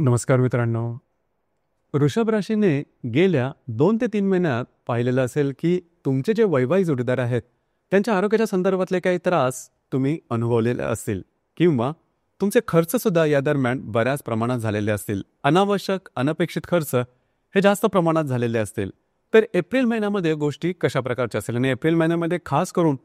नमस्कार मित्रांनो. वृषभ राशीने गेल्या 2 ते 3 महिन्यात पाहिलेलं असेल की तुमचे जे वैवाहिक जोडीदार आहेत त्यांच्या आरोग्याच्या संदर्भातले काही त्रास तुम्ही अनुभवलेले असतील किंवा तुमचे खर्चसुद्धा या दरम्यान बऱ्याच प्रमाणात झालेले असतील. अनावश्यक अनपेक्षित खर्च हे जास्त प्रमाणात झालेले असतील. तर एप्रिल महिन्यामध्ये गोष्टी कशा प्रकारच्या असतील आणि एप्रिल महिन्यामध्ये खास करून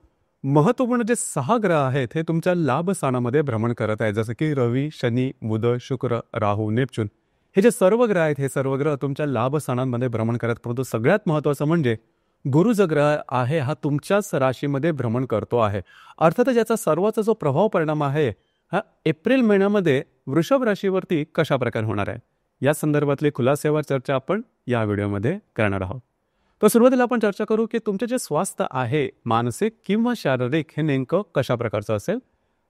महत्त्वपूर्ण जे 6 ग्रह आहेत हे तुमच्या लाभ स्थानामध्ये भ्रमण करत आहेत. जसं की रवी, शनी, बुध, शुक्र, राहू, नेपच्यून हे जे सर्व ग्रह आहेत हे सर्व ग्रह तुमच्या लाभ स्थानांमध्ये भ्रमण करत. परंतु सगळ्यात महत्त्वाचं म्हणजे गुरु जो ग्रह आहे हा तुमच्याच राशीमध्ये भ्रमण करतो आहे. अर्थातच याचा सर्वाचा जो प्रभाव परिणाम आहे हा एप्रिल महिन्यामध्ये वृषभ राशीवरती कशा प्रकारे होणार आहे या संदर्भातली खुलासेवर चर्चा आपण या व्हिडिओमध्ये करणार आहोत. तर सुरुवातीला आपण चर्चा करू की तुमचे जे स्वास्थ्य आहे मानसिक किंवा शारीरिक हे नेमकं कशा प्रकारचं असेल.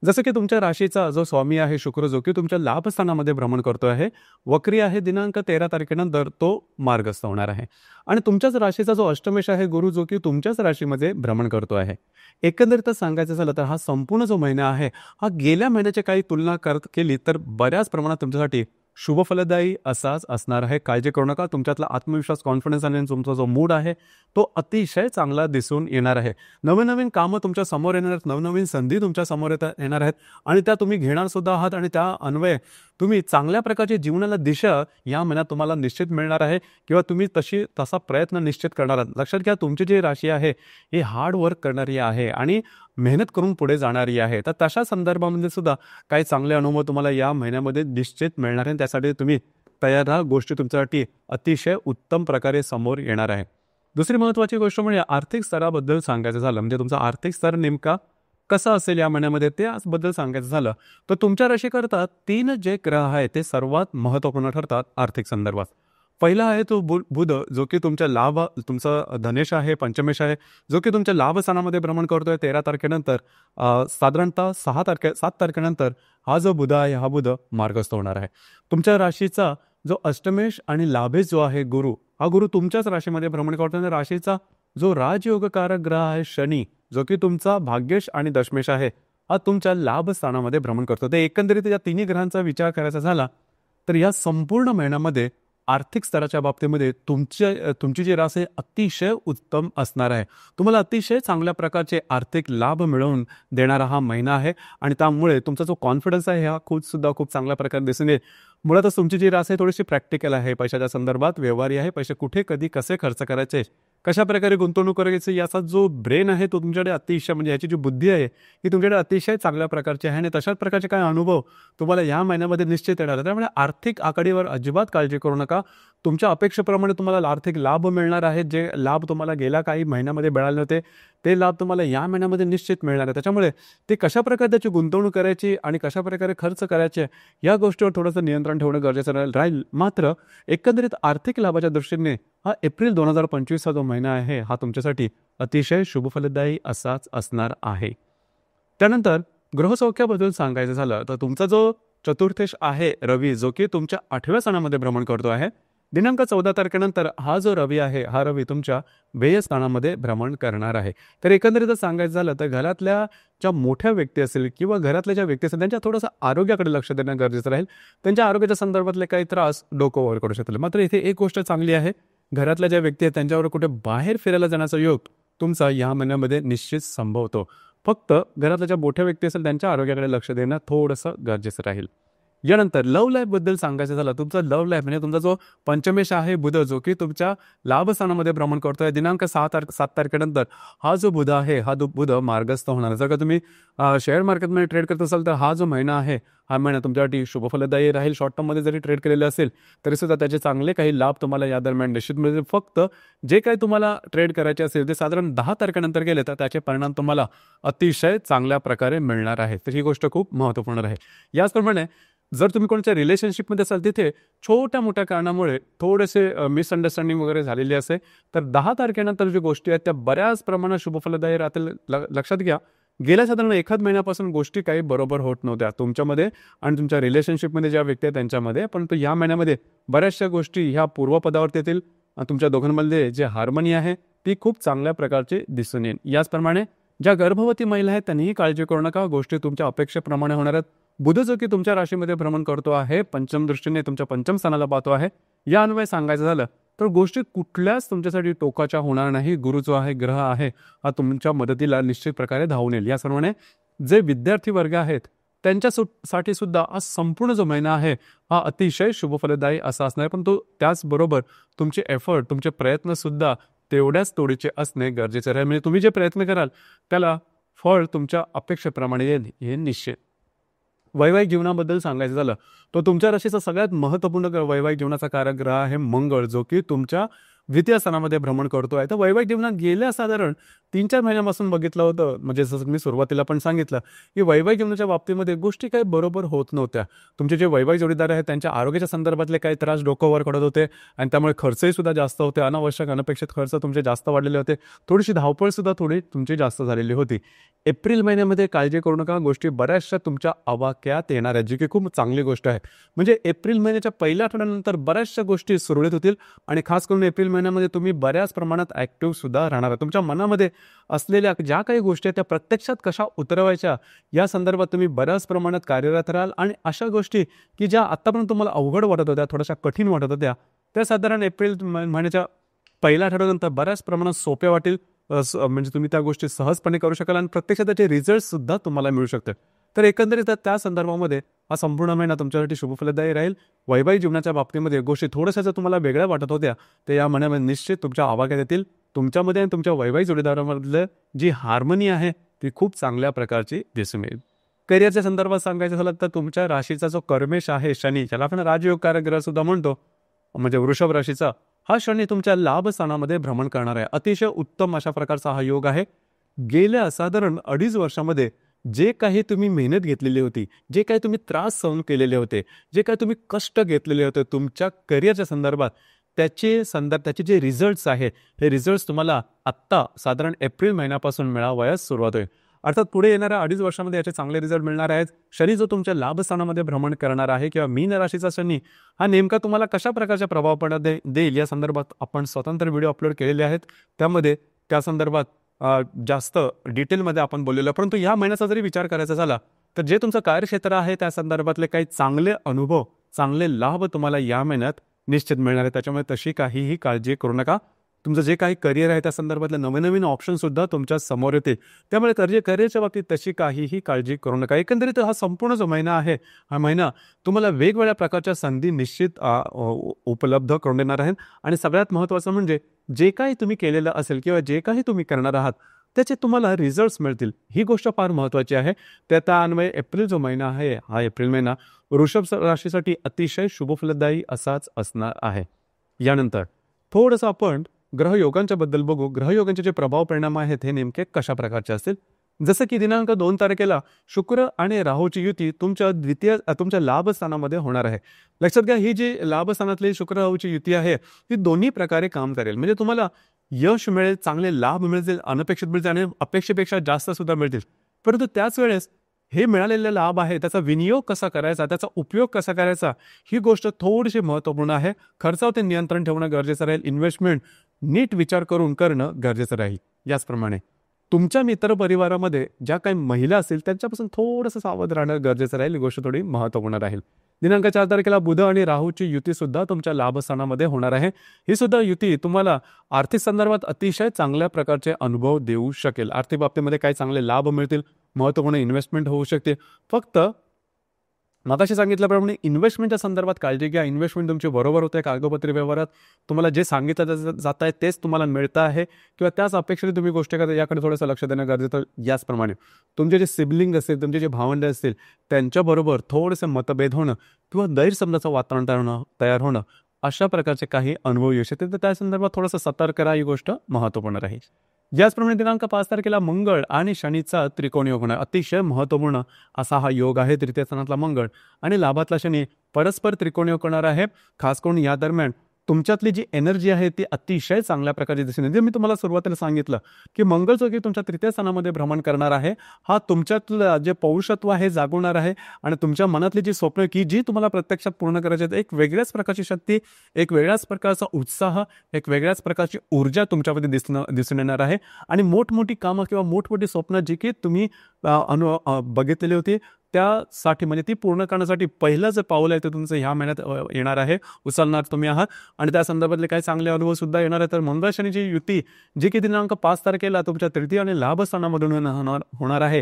जसं की तुमच्या राशीचा जो स्वामी आहे शुक्र जो की तुमच्या लाभस्थानामध्ये भ्रमण करतो आहे, वक्री आहे, दिनांक 13 तारखेनंतर तो मार्गस्थ होणार आहे. आणि तुमच्याच राशीचा जो अष्टमेश आहे गुरु जो की तुमच्याच राशीमध्ये भ्रमण करतो आहे. एकंदरीतच सांगायचं झालं तर हा संपूर्ण जो महिना आहे हा गेल्या महिन्याची काही तुलना केली तर बऱ्याच प्रमाणात तुमच्यासाठी शुभ फलदायी असाच असणार आहे. काळजी करू नका. तुमच्यातला आत्मविश्वास, कॉन्फिडन्स आणि तुमचा जो मूड आहे तो अतिशय चांगला दिसून येणार आहे. नवीन नवीन कामं तुमच्या समोर येणार आहेत, नवनवीन संधी तुमच्या समोर येणार आहेत आणि त्या तुम्ही घेणार सुद्धा आहात आणि त्या अन्वये तुम्ही चांगल्या प्रकारची जीवनाला दिशा या महिन्यात तुम्हाला निश्चित मिळणार आहे किंवा तुम्ही तसा प्रयत्न निश्चित करणार आहात. लक्षात घ्या तुमची जी राशी आहे ही हार्ड वर्क करणारी आहे आणि मेहनत करून पुढे जाणारी आहे. तर तशा संदर्भामध्ये सुद्धा काही चांगले अनुभव तुम्हाला या महिन्यामध्ये निश्चित मिळणार आहे. त्यासाठी तुम्ही तयार राहा. गोष्टी तुमच्यासाठी अतिशय उत्तम प्रकारे समोर येणार आहे. दुसरी महत्त्वाची गोष्ट म्हणजे आर्थिक स्तराबद्दल सांगायचं झालं म्हणजे तुमचा आर्थिक स्तर नेमका कसा असेल या महिन्यामध्ये त्याबद्दल सांगायचं झालं तर तुमच्या राशीकरता 3 जे ग्रह आहेत ते सर्वात महत्त्वपूर्ण ठरतात आर्थिक संदर्भात. पहिला आहे तो बुध जो की तुमचा धनेश आहे, पंचमेश आहे, जो की तुमच्या लाभ स्थानामध्ये भ्रमण करतोय 13 तारखेनंतर. साधारणतः 7 तारखेनंतर हा जो बुध आहे हा बुध मार्गस्थ होणार आहे. तुमच्या राशीचा जो अष्टमेश आणि लाभेश जो आहे गुरु हा गुरु तुमच्याच राशीमध्ये भ्रमण करतो आणि राशीचा जो राजयोगकारक ग्रह आहे शनी जो की तुमचा भाग्येश आणि दशमेश आहे हा तुमच्या लाभ स्थानामध्ये भ्रमण करतो. ते एकंदरीत या तिन्ही ग्रहांचा विचार करायचा झाला तर या संपूर्ण महिन्यामध्ये आर्थिक स्तराच्या बाबतीमध्ये तुमची जी रास आहे अतिशय उत्तम असणार आहे. तुम्हाला अतिशय चांगल्या प्रकारचे आर्थिक लाभ मिळवून देणारा हा महिना आहे आणि त्यामुळे तुमचा जो कॉन्फिडन्स आहे हा खूप चांगल्या प्रकारे दिसून येईल. मुळातच तुमची जी रास आहे थोडीशी प्रॅक्टिकल आहे, पैशाच्या संदर्भात व्यवहारी आहे. पैसे कुठे कधी कसे खर्च करायचे, कशा प्रकारे गुंतवणूक करायची याचा जो ब्रेन आहे तो तुमच्याकडे अतिशय म्हणजे याची जी बुद्धी आहे ही तुमच्याकडे अतिशय चांगल्या प्रकारची आहे आणि तशाच प्रकारचे काही अनुभव तुम्हाला या महिन्यामध्ये निश्चित येणार आहे. त्यामुळे आर्थिक आकडेवर अजिबात काळजी करू नका. तुमच्या अपेक्षेप्रमाणे तुम्हाला आर्थिक लाभ मिळणार आहेत. जे लाभ तुम्हाला गेल्या काही महिन्यामध्ये मिळाले नव्हते ते लाभ तुम्हाला या महिन्यामध्ये निश्चित मिळणार आहे. त्याच्यामुळे ते कशा प्रकारे त्याची गुंतवणूक करायची आणि कशा प्रकारे खर्च करायचे या गोष्टीवर थोडंसं नियंत्रण ठेवणं गरजेचं राहील. मात्र एकंदरीत आर्थिक लाभाच्या दृष्टीने हा एप्रिल 2025 हा जो महिना आहे हा तुमच्यासाठी अतिशय शुभफलदायी असाच असणार आहे. त्यानंतर ग्रहसौख्याबद्दल सांगायचं झालं तर तुमचा जो चतुर्थेश आहे रवी जो की तुमच्या 8व्या स्थानामध्ये भ्रमण करतो आहे. दिनांक 14 तारखेनंतर हा जो रवी आहे हा रवी तुमच्या व्यय स्थानामध्ये भ्रमण करणार आहे. तर एकंदरीतच सांगायचं झालं तर घरातल्या ज्या मोठ्या व्यक्ती असतील किंवा घरातल्या ज्या व्यक्ती असतील त्यांच्या थोडंसं आरोग्याकडे लक्ष देणं गरजेचं राहील. त्यांच्या आरोग्याच्या संदर्भातले काही त्रास डोकं ओव्हर करू शकतील. मात्र इथे एक गोष्ट चांगली आहे, घरातल्या ज्या व्यक्ती आहेत त्यांच्यावर कुठे बाहेर फिरायला जाण्याचा योग तुमचा या महिन्यामध्ये निश्चित संभवतो. फक्त घरातल्या ज्या मोठ्या व्यक्ती असेल त्यांच्या आरोग्याकडे लक्ष देणं थोडंसं गरजेचं राहील. यानंतर लव्ह लाईफ बद्दल सांगायचं झालं तुमचा लव्ह लाईफ म्हणजे तुमचा जो पंचमेश आहे बुध जो की तुमच्या लाभस्थानामध्ये भ्रमण करतोय. दिनांक 7 तारखेनंतर हा जो बुध आहे हा बुध मार्गस्थ होणार आहे. जर का तुम्ही शेअर मार्केटमध्ये ट्रेड करत असाल तर हा जो महिना आहे हा महिना तुमच्यासाठी शुभफलदायी राहील. शॉर्ट टर्ममध्ये जरी ट्रेड केलेले असेल तरी सुद्धा त्याचे चांगले काही लाभ तुम्हाला या दरम्यान निश्चित मिळतील. फक्त जे काही तुम्हाला ट्रेड करायचे असेल ते साधारण 10 तारखेनंतर गेले तर त्याचे परिणाम तुम्हाला अतिशय चांगल्या प्रकारे मिळणार आहे. तर ही गोष्ट खूप महत्त्वपूर्ण आहे. याचप्रमाणे जर तुम्ही कोणाच्या रिलेशनशिपमध्ये असाल तिथे छोट्या मोठ्या कारणामुळे थोडेसे मिसअंडरस्टँडिंग वगैरे झालेली असेल तर 10 तारखेनंतर ज्या गोष्टी आहेत त्या बऱ्याच प्रमाणात शुभफलदायी राहतील. लक्षात घ्या गेल्या साधारण 1 महिन्यापासून गोष्टी काही बरोबर होत नव्हत्या तुमच्यामध्ये आणि तुमच्या रिलेशनशिपमध्ये ज्या व्यक्ती आहेत त्यांच्यामध्ये. परंतु या महिन्यामध्ये बऱ्याचशा गोष्टी ह्या पूर्वपदावरती येतील. तुमच्या दोघांमध्ये जे हार्मनी आहे ती खूप चांगल्या प्रकारची दिसून येईल. याचप्रमाणे ज्या गर्भवती महिला आहेत त्यांनीही काळजी करू नका. गोष्टी तुमच्या अपेक्षेप्रमाणे होणार आहेत. बुध जो की तुमच्या राशीमध्ये भ्रमण करतो आहे, पंचम दृष्टीने तुमच्या पंचम स्थानाला पाहतो आहे. या अन्वये सांगायचं झालं तर गोष्टी कुठल्याच तुमच्यासाठी टोकाच्या होणार नाही. गुरु जो आहे, ग्रह आहे, हा तुमच्या मदतीला निश्चित प्रकारे धावून येईल. या सर्वांनी जे विद्यार्थी वर्ग आहेत त्यांच्यासाठी सुद्धा हा संपूर्ण जो महिना आहे हा अतिशय शुभफलदायी असा असणार. पण तो त्याचबरोबर तुमचे एफर्ट, तुमचे प्रयत्न सुद्धा तेवढ्याच तोडीचे असणे गरजेचे आहे. म्हणजे तुम्ही जे प्रयत्न कराल त्याला फळ तुमच्या अपेक्षेप्रमाणे येईल हे निश्चित. वैवाहिक जीवनाबद्दल सांगायचं झालं तर तुमच्या राशीचा सगळ्यात महत्त्वपूर्ण वैवाहिक जीवनाचा कारक ग्रह आहे मंगळ, जो की तुमच्या द्वितीय स्थानामध्ये भ्रमण करतोय. तर वैवाहिक जीवनात गेल्या साधारण 3-4 महिन्यापासून बघितलं होतं, म्हणजे जसं मी सुरुवातीला पण सांगितलं की वैवाहिक जीवनाच्या बाबतीमध्ये गोष्टी काही बरोबर होत नव्हत्या. तुमचे जे वैवाहिक जोडीदार आहेत त्यांच्या आरोग्याच्या संदर्भातले काही त्रास डोकं करत होते आणि त्यामुळे खर्चही सुद्धा जास्त होते. अनावश्यक अनपेक्षित खर्च तुमचे जास्त वाढलेले होते. थोडीशी धावपळ सुद्धा थोडी तुमची जास्त झालेली होती. एप्रिल महिन्यामध्ये काळजी करू नका, गोष्टी बऱ्याचशा तुमच्या आवाक्यात येणार आहेत, जी की खूप चांगली गोष्ट आहे. म्हणजे एप्रिल महिन्याच्या पहिल्या आठवड्यानंतर बऱ्याचशा गोष्टी सुरळीत होतील आणि खास करून एप्रिल महिन्यामध्ये तुम्ही बऱ्याच प्रमाणात ॲक्टिव्ह सुद्धा राहणार आहे. तुमच्या मनामध्ये असलेल्या ज्या काही गोष्टी आहेत त्या प्रत्यक्षात कशा उतरवायच्या या संदर्भात तुम्ही बऱ्याच प्रमाणात कार्यरत राहाल आणि अशा गोष्टी की ज्या आत्तापर्यंत तुम्हाला अवघड वाटत होत्या, थोड्याशा कठीण वाटत होत्या, त्या साधारण एप्रिल महिन्याच्या पहिल्या आठवड्यानंतर बऱ्याच प्रमाणात सोप्या वाटेल. म्हणजे तुम्ही त्या गोष्टी सहजपणे करू शकाल आणि प्रत्यक्षात त्याचे रिझल्ट सुद्धा तुम्हाला मिळू शकतात. तर एकंदरीत त्या संदर्भामध्ये हा संपूर्ण महिना तुमच्यासाठी शुभफलदायी राहील. वैवाहिक जीवनाच्या बाबतीमध्ये गोष्टी थोड्याशा जर तुम्हाला वेगळ्या वाटत होत्या तर या महिन्यामध्ये निश्चित तुमच्या आवाक्यात येतील. तुमच्यामध्ये आणि तुमच्या वैवाहिक जोडीदारामधलं जी हार्मनी आहे ती खूप चांगल्या प्रकारची दिसून येईल. करिअरच्या संदर्भात सांगायचं झालं तर तुमच्या राशीचा जो कर्मेश आहे शनी, ज्याला आपण राजयोगकारक ग्रह सुद्धा म्हणतो, म्हणजे वृषभ राशीचा हा शनी तुमच्या लाभ स्थानामध्ये भ्रमण करणार आहे. अतिशय उत्तम अशा प्रकारचा हा योग आहे. गेल्या साधारण 2.5 वर्षामध्ये जे काही तुम्ही मेहनत घेतलेली होती, जे काही तुम्ही त्रास सहन केलेले होते, जे काही तुम्ही कष्ट घेतलेले होते तुमच्या करिअरच्या संदर्भात, त्याचे जे रिझल्ट्स आहेत हे रिझल्ट्स तुम्हाला आत्ता साधारण एप्रिल महिन्यापासून मिळावयास सुरुवात होईल. अर्थात पुढे येणाऱ्या 2.5 वर्षामध्ये याचे चांगले रिझल्ट मिळणार आहेत. शनी जो तुमच्या लाभस्थानामध्ये भ्रमण करणार आहे किंवा मीन राशीचा शनी हा नेमका तुम्हाला कशा प्रकारच्या प्रभाव पडत देईल या संदर्भात आपण स्वतंत्र व्हिडिओ अपलोड केलेले आहेत. त्यामध्ये त्या संदर्भात जास्त डिटेलमध्ये आपण बोललेलो. परंतु या महिन्याचा जरी विचार करायचा झाला तर जे तुमचं कार्यक्षेत्र आहे त्या संदर्भातले काही चांगले अनुभव, चांगले लाभ तुम्हाला या महिन्यात निश्चित मिळणार आहे. त्याच्यामुळे तशी काहीही काळजी करू नका. तुमचं जे काही करिअर आहे त्या संदर्भातले नवीन ऑप्शन सुद्धा तुमच्या समोर येतील. त्यामुळे करिअरच्या बाबतीत तशी काहीही काळजी करू नका. एकंदरीत हा संपूर्ण जो महिना आहे हा महिना तुम्हाला वेगवेगळ्या प्रकारच्या संधी निश्चित उपलब्ध करून देणार आहेत. आणि सगळ्यात महत्त्वाचं म्हणजे जे काही तुम्ही केलेलं असेल किंवा जे काही तुम्ही करणार आहात त्याचे तुम्हाला रिझल्ट्स मिळतील, ही गोष्ट फार महत्त्वाची आहे. त्या अन्वये एप्रिल जो महिना आहे हा एप्रिल महिना वृषभ राशीसाठी अतिशय शुभफलदायी असाच असणार आहे. यानंतर थोडंसं आपण ग्रहयोगांच्या बद्दल बघू. ग्रहयोगांचे जे प्रभाव परिणाम आहेत हे नेमके कशा प्रकारचे असतील. जसं की दिनांक 2 तारखेला शुक्र आणि राहूची युती तुमच्या लाभस्थानामध्ये होणार आहे. लक्षात घ्या, ही जी लाभस्थानातली शुक्र राहूची युती आहे ती दोन्ही प्रकारे काम करेल. म्हणजे तुम्हाला यश मिळेल, चांगले लाभ मिळतील, अनपेक्षित मिळतील आणि अपेक्षेपेक्षा जास्त सुद्धा मिळतील. परंतु त्याच वेळेस हे मिळालेले लाभ आहे त्याचा विनियोग कसा करायचा, त्याचा उपयोग कसा करायचा, ही गोष्ट थोडीशी महत्त्वपूर्ण आहे. खर्चावर ते नियंत्रण ठेवणं गरजेचं राहील. इन्व्हेस्टमेंट नीट विचार करून करणं गरजेचं राहील. याचप्रमाणे तुमच्या मित्रपरिवारामध्ये ज्या काही महिला असतील त्यांच्यापासून थोडंसं सावध राहणं गरजेचं राहील. ही गोष्ट थोडी महत्त्वपूर्ण राहील. दिनांक 4 तारखेला बुध आणि राहूची युती सुद्धा तुमच्या लाभस्थानामध्ये होणार आहे. ही सुद्धा युती तुम्हाला आर्थिक संदर्भात अतिशय चांगल्या प्रकारचे अनुभव देऊ शकेल. आर्थिक बाबतीमध्ये काही चांगले लाभ मिळतील, महत्त्वपूर्ण इन्व्हेस्टमेंट होऊ शकते. फक्त मगाशी सांगितल्याप्रमाणे इन्व्हेस्टमेंटच्या संदर्भात काळजी घ्या. इन्व्हेस्टमेंट तुमची बरोबर होते, कागदोपत्री व्यवहारात तुम्हाला जे सांगितलं जात आहे तेच तुम्हाला मिळतं आहे किंवा त्याच अपेक्षेने तुम्ही गोष्टी करता, याकडे थोडंसं लक्ष देणं गरजेचं. याचप्रमाणे तुमचे जे सिबलिंग असतील, तुमचे जे भावंड असतील त्यांच्याबरोबर थोडंसं मतभेद होणं किंवा गैरसमजाचं वातावरण तयार होणं अशा प्रकारचे काही अनुभव येऊ शकते. तर त्या संदर्भात थोडंसं सतर्क राहा, ही गोष्ट महत्त्वपूर्ण राहील. याचप्रमाणे दिनांक 5 तारखेला मंगळ आणि शनीचा त्रिकोण योग होणार. अतिशय महत्त्वपूर्ण असा हा योग आहे. तृतीय स्थानातला मंगळ आणि लाभातला शनी परस्पर त्रिकोण योग होणार आहे. खास करून या दरम्यान तुमच्यातली जी एनर्जी आहे ती अतिशय चांगल्या प्रकारची दिसून येते. मी तुम्हाला सुरुवातीला सांगितलं की मंगळ जो की तुमच्या तृतीय स्थानामध्ये भ्रमण करणार आहे हा तुमच्यातलं जे पौरुषत्व आहे जागवणार आहे आणि तुमच्या मनातली जी स्वप्न की जी तुम्हाला प्रत्यक्षात पूर्ण करायची आहेत, एक वेगळ्याच प्रकारची शक्ती, एक वेगळ्याच प्रकारचा उत्साह, एक वेगळ्याच प्रकारची ऊर्जा तुमच्यामध्ये दिसून येणार आहे. आणि मोठमोठी कामं किंवा मोठमोठी स्वप्न जी की तुम्ही बघितलेली होती त्यासाठी म्हणजे ती पूर्ण करण्यासाठी पहिलं जे पाऊल आहे ते तुमचं ह्या महिन्यात येणार आहे, उचलणार तुम्ही आहात. आणि त्या संदर्भातले काही चांगले अनुभव सुद्धा येणार आहे. तर मंगळ शनीची युती जी की दिनांक 5 तारखेला तुमच्या तृतीय आणि लाभ स्थानामधून होणार आहे,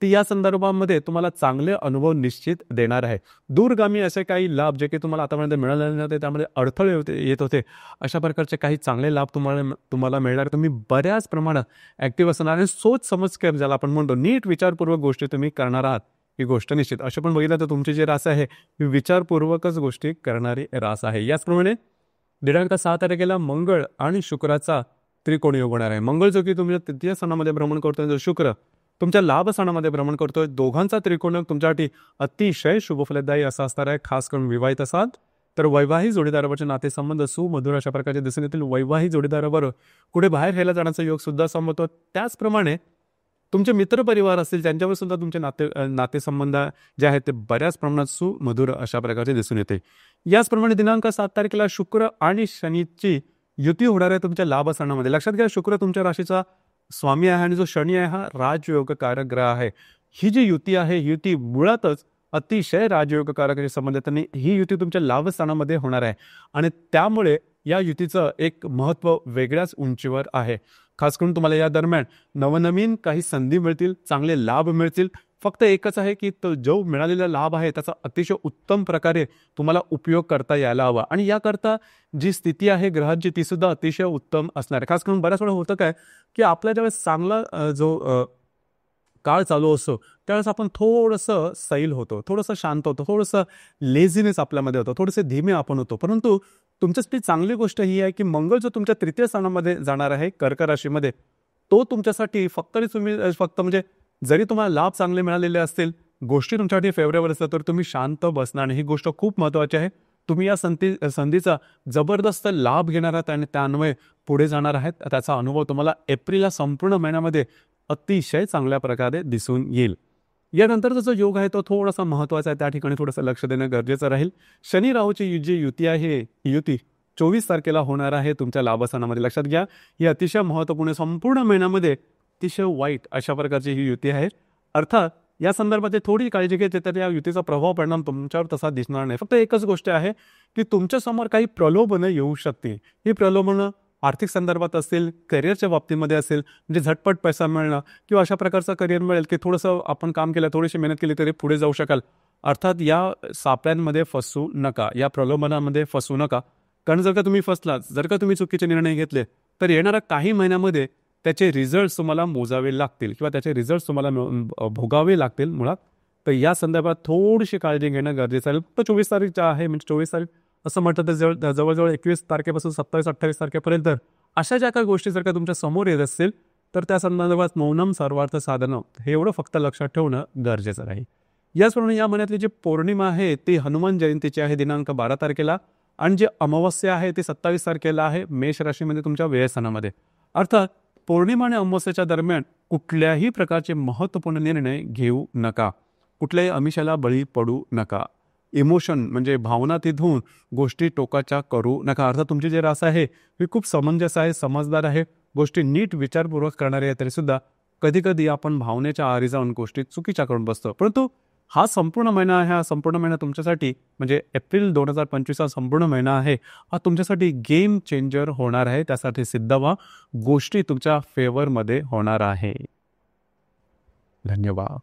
ती या संदर्भामध्ये तुम्हाला चांगले अनुभव निश्चित देणार आहे. दूरगामी असे काही लाभ जे की तुम्हाला आतापर्यंत मिळालेले नव्हते, त्यामध्ये अडथळे येत होते, अशा प्रकारचे काही चांगले लाभ तुम्हाला मिळणार. तुम्ही बऱ्याच प्रमाणात ॲक्टिव्ह असणार आणि सोच समज कर ज्याला आपण म्हणतो, नीट विचारपूर्वक गोष्टी तुम्ही करणार आहात, ही गोष्ट निश्चित. असं पण बघितलं तर तुमची जी रास आहे ही विचारपूर्वकच गोष्टी करणारी रास आहे. याचप्रमाणे दिनांक 6 तारखेला मंगळ आणि शुक्राचा त्रिकोण योग होणार आहे. मंगळ जो की तुमच्या तृतीय स्थानामध्ये भ्रमण करतोय, जो शुक्र तुमच्या लाभ स्थानामध्ये भ्रमण करतोय, दोघांचा त्रिकोण तुमच्यासाठी अतिशय शुभफलदायी असा असणार आहे. खास करून विवाहित असाल तर वैवाहिक जोडीदारावरचे नातेसंबंध सुमधुर अशा प्रकारचे दिसून येतील. वैवाहिक जोडीदाराबरोबर कुठे बाहेर घ्यायला जाण्याचा योग सुद्धा संभवतो. त्याचप्रमाणे तुमचे मित्रपरिवार असतील त्यांच्यावर सुद्धा तुमचे नातेसंबंध जे आहेत ते बऱ्याच प्रमाणात सुमधुर अशा प्रकारचे दिसून येते. याचप्रमाणे दिनांक 7 तारखेला शुक्र आणि शनीची युती होणार आहे तुमच्या लाभ स्थानामध्ये. लक्षात घ्या, शुक्र तुमच्या राशीचा स्वामी आहे आणि जो शनी आहे हा राजयोगकारक ग्रह आहे. ही जी युती आहे, ही युती मुळातच अतिशय राजयोगकारक संबंधित आणि ही युती तुमच्या लाभ स्थानामध्ये होणार आहे आणि त्यामुळे या युतीचं एक महत्त्व वेगळ्याच उंचीवर आहे. खास करून तुम्हाला या दरम्यान नवनवीन काही संधी मिळतील, चांगले लाभ मिळतील. फक्त एकच आहे की तो जो मिळालेला लाभ आहे त्याचा अतिशय उत्तम प्रकारे तुम्हाला उपयोग करता यायला हवा आणि याकरता जी स्थिती आहे ग्रहांची ती सुद्धा अतिशय उत्तम असणार आहे. खास करून बऱ्याच वेळा होतं काय की आपल्या ज्यावेळेस चांगला जो काळ चालू असतो त्यावेळेस आपण थोडंसं सैल होतो, थोडंसं शांत होतो, थोडंसं लेझीनेस आपल्यामध्ये होतं, थोडेसे धीमे आपण होतो. परंतु तुमच्यासाठी चांगली गोष्ट ही आहे की मंगळ जो तुमच्या तृतीय स्थानामध्ये जाणार आहे कर्क राशीमध्ये, तो तुमच्यासाठी फक्त म्हणजे जरी तुम्हाला लाभ चांगले मिळालेले असतील, गोष्टी तुमच्यासाठी फेवरेबल असतात, तर तुम्ही शांत बसणार नाही. ही गोष्ट खूप महत्त्वाची आहे. तुम्ही या संधीचा जबरदस्त लाभ घेणार आहात आणि त्यान्वये पुढे जाणार आहेत. त्याचा अनुभव तुम्हाला एप्रिलला संपूर्ण महिन्यामध्ये अतिशय चांगल्या प्रकारे दिसून येईल. यानंतरचा जो योग आहे तो थोडासा महत्त्वाचा आहे, त्या ठिकाणी थोडंसं लक्ष देणं गरजेचं राहील. शनी राहूची जी युती आहे, ही युती 24 तारखेला होणार आहे तुमच्या लाभस्थानामध्ये. लक्षात घ्या, ही अतिशय महत्त्वपूर्ण, संपूर्ण महिन्यामध्ये अतिशय वाईट अशा प्रकारची ही युती आहे. अर्थात या संदर्भात थोडी काळजी घेतली तर या युतीचा प्रभाव परिणाम तुमच्यावर तसा दिसणार नाही. फक्त एकच गोष्ट आहे की तुमच्यासमोर काही प्रलोभनं येऊ शकते. ही प्रलोभनं आर्थिक संदर्भात असतील, करिअरच्या बाबतीमध्ये असेल, म्हणजे झटपट पैसा मिळणं किंवा अशा प्रकारचं करिअर मिळेल की थोडंसं आपण काम केलं, थोडीशी मेहनत केली तरी पुढे जाऊ शकाल. अर्थात या सापळ्यांमध्ये फसू नका, या प्रलोभनामध्ये फसू नका. कारण जर का तुम्ही फसलात, जर का तुम्ही चुकीचे निर्णय घेतले तर येणाऱ्या काही महिन्यामध्ये त्याचे रिझल्ट्स तुम्हाला मोजावे लागतील किंवा त्याचे रिझल्ट्स तुम्हाला भोगावे लागतील मुळात. तर या संदर्भात थोडीशी काळजी घेणं गरजेचं आहे. फक्त 24 तारीख आहे, म्हणजे 24 तारीख असं म्हटलं तर जवळजवळ 21 तारखेपासून 27-28 तारखेपर्यंत अशा ज्या काही गोष्टी जर का तुमच्या समोर येत असतील तर त्या संदर्भात मौनम सर्वार्थ साधनं हे एवढं फक्त लक्षात ठेवणं गरजेचं राहील. याचप्रमाणे या महिन्यातली जी पौर्णिमा आहे ती हनुमान जयंतीची आहे दिनांक 12 तारखेला आणि जी अमावस्या आहे ती 27 तारखेला आहे मेष राशीमध्ये तुमच्या व्ययस्थानामध्ये. अर्थात पौर्णिमा आणि अमावस्येच्या दरम्यान कुठल्याही प्रकारचे महत्त्वपूर्ण निर्णय घेऊ नका, कुठल्याही आमिषाला बळी पडू नका. इमोशन म्हणजे भावना तिथून गोष्टी टोकाच्या करू नका. अर्थात तुमची जी रास आहे ही खूप समंजस आहे, समजदार आहे, गोष्टी नीट विचारपूर्वक करणारी आहे. तरी सुद्धा कधी कधी आपण भावनेच्या आहारी जाऊन गोष्टी चुकीच्या करून बसतो. परंतु हा संपूर्ण महिना आहे, हा संपूर्ण महिना तुमच्यासाठी म्हणजे एप्रिल 2025 हा संपूर्ण महिना आहे, हा तुमच्यासाठी गेम चेंजर होणार आहे. त्यासाठी सिद्ध व्हा, गोष्टी तुमच्या फेवरमध्ये होणार आहे. धन्यवाद.